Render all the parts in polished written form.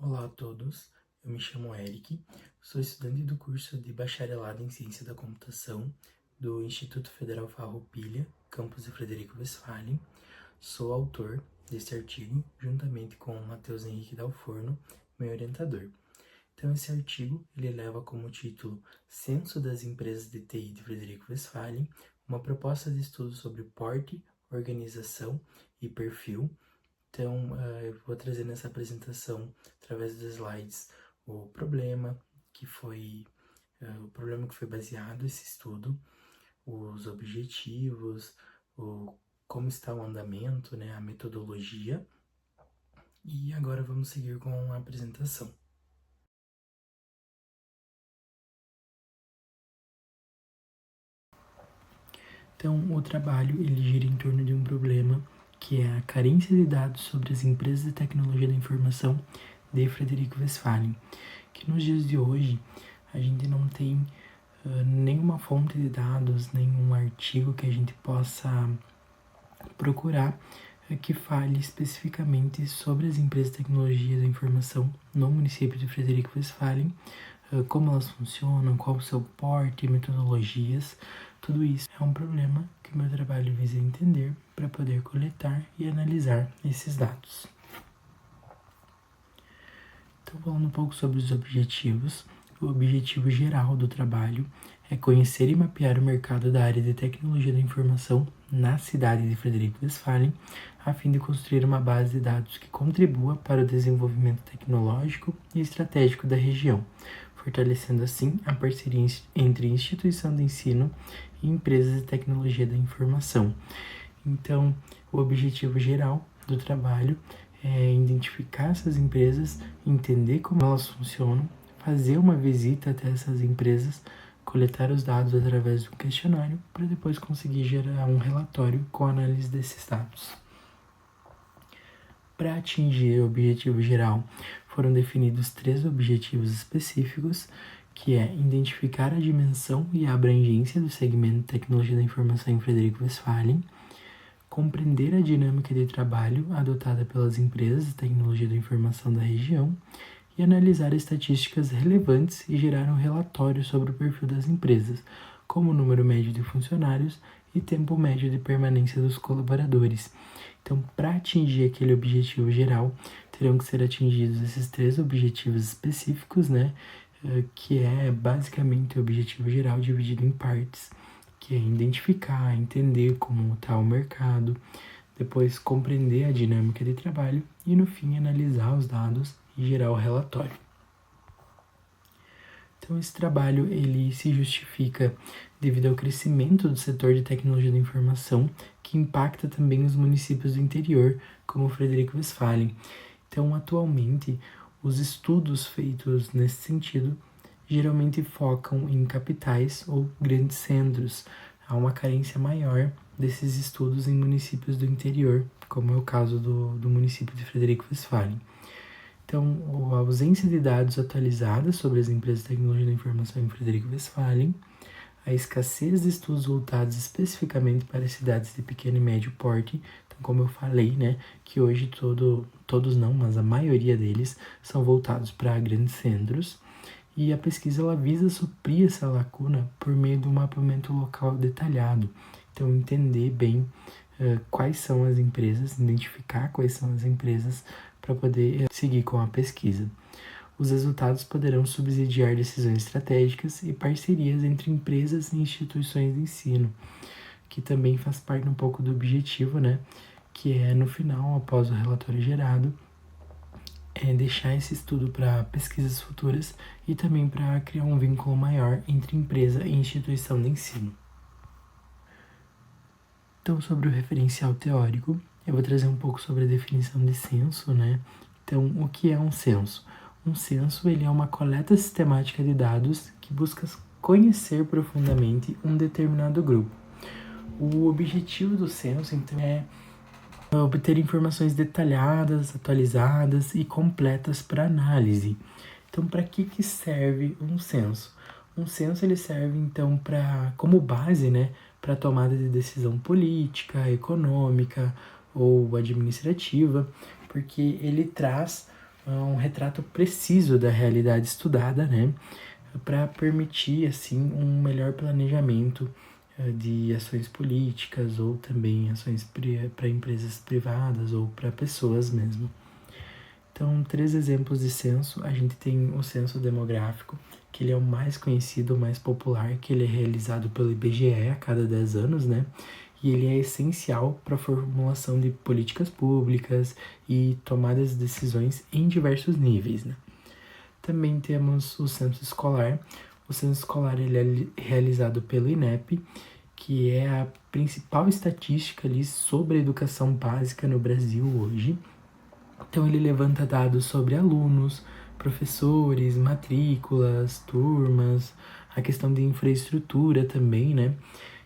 Olá a todos, eu me chamo Eric, sou estudante do curso de Bacharelado em Ciência da Computação do Instituto Federal Farroupilha, campus de Frederico Westphalen. Sou autor deste artigo, juntamente com o Matheus Henrique Dalforno, meu orientador. Então, esse artigo ele leva como título Censo das Empresas de TI de Frederico Westphalen, uma proposta de estudo sobre porte, organização e perfil. Então, eu vou trazer nessa apresentação, através dos slides, o problema que foi baseado esse estudo, os objetivos, como está o andamento, né, a metodologia. E agora vamos seguir com a apresentação. Então, o trabalho ele gira em torno de um problema que é a carência de dados sobre as empresas de tecnologia da informação de Frederico Westphalen, que nos dias de hoje a gente não tem nenhuma fonte de dados, nenhum artigo que a gente possa procurar que fale especificamente sobre as empresas de tecnologia da informação no município de Frederico Westphalen, como elas funcionam, qual o seu porte, metodologias. Tudo isso é um problema que o meu trabalho visa entender para poder coletar e analisar esses dados. Então, falando um pouco sobre os objetivos, o objetivo geral do trabalho é conhecer e mapear o mercado da área de tecnologia da informação na cidade de Frederico Westphalen, a fim de construir uma base de dados que contribua para o desenvolvimento tecnológico e estratégico da região, fortalecendo assim a parceria entre instituição de ensino e empresas de tecnologia da informação. Então, o objetivo geral do trabalho é identificar essas empresas, entender como elas funcionam, fazer uma visita até essas empresas, coletar os dados através do questionário para depois conseguir gerar um relatório com a análise desses dados. Para atingir o objetivo geral, foram definidos 3 objetivos específicos, que é identificar a dimensão e a abrangência do segmento de tecnologia da informação em Frederico Westphalen, compreender a dinâmica de trabalho adotada pelas empresas de tecnologia da informação da região e analisar estatísticas relevantes e gerar um relatório sobre o perfil das empresas, como o número médio de funcionários e tempo médio de permanência dos colaboradores. Então, para atingir aquele objetivo geral, terão que ser atingidos esses 3 objetivos específicos, né? Que é basicamente o objetivo geral dividido em partes, que é identificar, entender como está o mercado, depois compreender a dinâmica de trabalho e, no fim, analisar os dados e gerar o relatório. Então, esse trabalho ele se justifica devido ao crescimento do setor de tecnologia da informação, que impacta também os municípios do interior, como Frederico Westphalen. Então, atualmente, os estudos feitos nesse sentido geralmente focam em capitais ou grandes centros. Há uma carência maior desses estudos em municípios do interior, como é o caso do município de Frederico Westphalen. Então, a ausência de dados atualizados sobre as empresas de tecnologia da informação em Frederico Westphalen, a escassez de estudos voltados especificamente para cidades de pequeno e médio porte, então, como eu falei, né, que hoje todos não, mas a maioria deles são voltados para grandes centros, e a pesquisa ela visa suprir essa lacuna por meio do mapeamento local detalhado. Então, entender bem quais são as empresas, identificar quais são as empresas para poder seguir com a pesquisa. Os resultados poderão subsidiar decisões estratégicas e parcerias entre empresas e instituições de ensino, que também faz parte um pouco do objetivo, né? Que é, no final, após o relatório gerado, deixar esse estudo para pesquisas futuras e também para criar um vínculo maior entre empresa e instituição de ensino. Então, sobre o referencial teórico, eu vou trazer um pouco sobre a definição de censo, né? Então, o que é um censo? Um censo ele é uma coleta sistemática de dados que busca conhecer profundamente um determinado grupo. O objetivo do censo, então, é obter informações detalhadas, atualizadas e completas para análise. Então, para que serve um censo? Um censo ele serve, então, como base, né, para tomada de decisão política, econômica ou administrativa, porque ele traz um retrato preciso da realidade estudada, né, para permitir assim um melhor planejamento de ações políticas ou também ações para empresas privadas ou para pessoas mesmo. Então, 3 exemplos de censo. A gente tem o censo demográfico, que ele é o mais conhecido, o mais popular, que ele é realizado pelo IBGE a cada 10 anos, né? E ele é essencial para a formulação de políticas públicas e tomadas de decisões em diversos níveis, né? Também temos o censo escolar. O censo escolar ele é realizado pelo INEP, que é a principal estatística ali sobre a educação básica no Brasil hoje. Então ele levanta dados sobre alunos, professores, matrículas, turmas, a questão de infraestrutura também, né?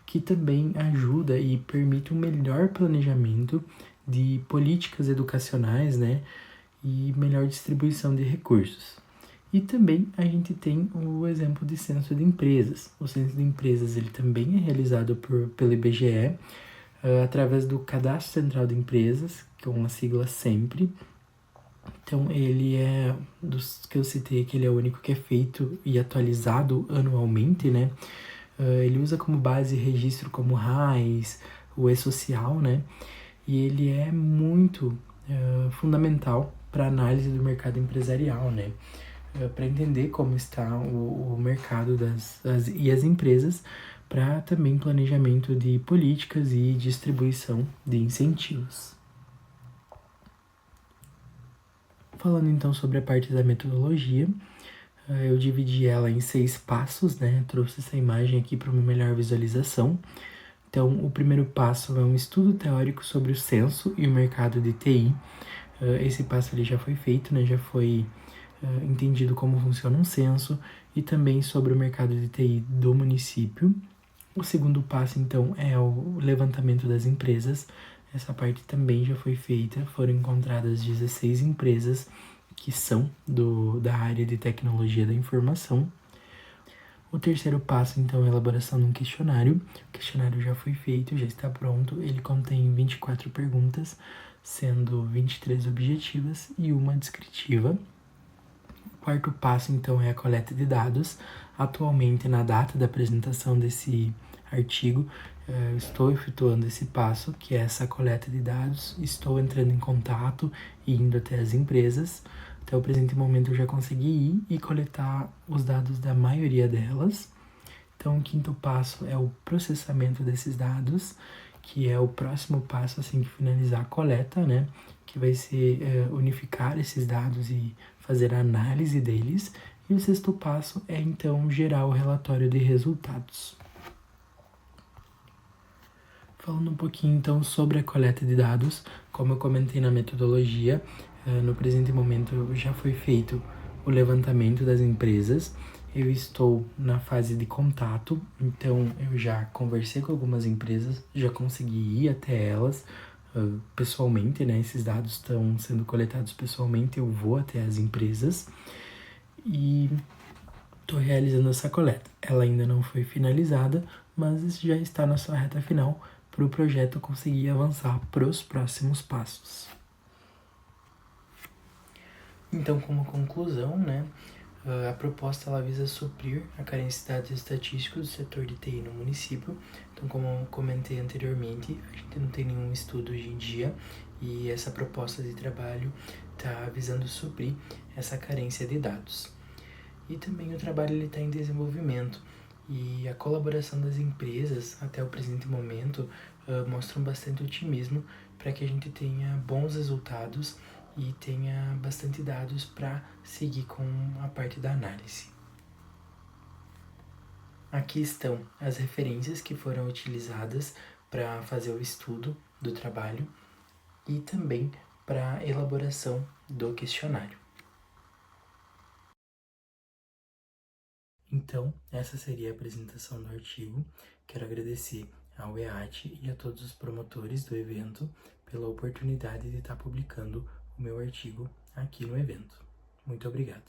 Que também ajuda e permite um melhor planejamento de políticas educacionais, né? E melhor distribuição de recursos. E também a gente tem o exemplo de censo de empresas. O censo de empresas ele também é realizado pelo IBGE através do Cadastro Central de Empresas, que é uma sigla SEMPRE. Então ele é dos que eu citei que ele é o único que é feito e atualizado anualmente, né? Ele usa como base registro como RAIS, o E-Social, né? E ele é muito fundamental para análise do mercado empresarial, né? Para entender como está o mercado e as empresas, para também planejamento de políticas e distribuição de incentivos. Falando então sobre a parte da metodologia, eu dividi ela em 6 passos, né? Trouxe essa imagem aqui para uma melhor visualização. Então, o primeiro passo é um estudo teórico sobre o censo e o mercado de TI. Esse passo ele já foi feito, né? Já foi entendido como funciona um censo e também sobre o mercado de TI do município. O segundo passo, então, é o levantamento das empresas. Essa parte também já foi feita, foram encontradas 16 empresas que são da área de tecnologia da informação. O terceiro passo, então, é a elaboração de um questionário. O questionário já foi feito, já está pronto. Ele contém 24 perguntas, sendo 23 objetivas e uma descritiva. O quarto passo, então, é a coleta de dados. Atualmente, na data da apresentação desse artigo, estou efetuando esse passo, que é essa coleta de dados. Estou entrando em contato e indo até as empresas. Até o presente momento eu já consegui ir e coletar os dados da maioria delas. Então, o quinto passo é o processamento desses dados, que é o próximo passo assim que finalizar a coleta, né? Que vai ser unificar esses dados e fazer a análise deles. E o sexto passo é então gerar o relatório de resultados. Falando um pouquinho então sobre a coleta de dados, como eu comentei na metodologia, no presente momento já foi feito o levantamento das empresas. Eu estou na fase de contato, então eu já conversei com algumas empresas, já consegui ir até elas pessoalmente, né? Esses dados estão sendo coletados pessoalmente, eu vou até as empresas e estou realizando essa coleta. Ela ainda não foi finalizada, mas já está na sua reta final para o projeto conseguir avançar para os próximos passos. Então, como conclusão, né, a proposta ela visa suprir a carência de dados estatísticos do setor de TI no município. Então, como eu comentei anteriormente, a gente não tem nenhum estudo hoje em dia e essa proposta de trabalho está visando suprir essa carência de dados. E também o trabalho está em desenvolvimento e a colaboração das empresas até o presente momento mostram bastante otimismo para que a gente tenha bons resultados e tenha bastante dados para seguir com a parte da análise. Aqui estão as referências que foram utilizadas para fazer o estudo do trabalho e também para a elaboração do questionário. Então, essa seria a apresentação do artigo. Quero agradecer ao EAT e a todos os promotores do evento pela oportunidade de estar publicando o meu artigo aqui no evento. Muito obrigado.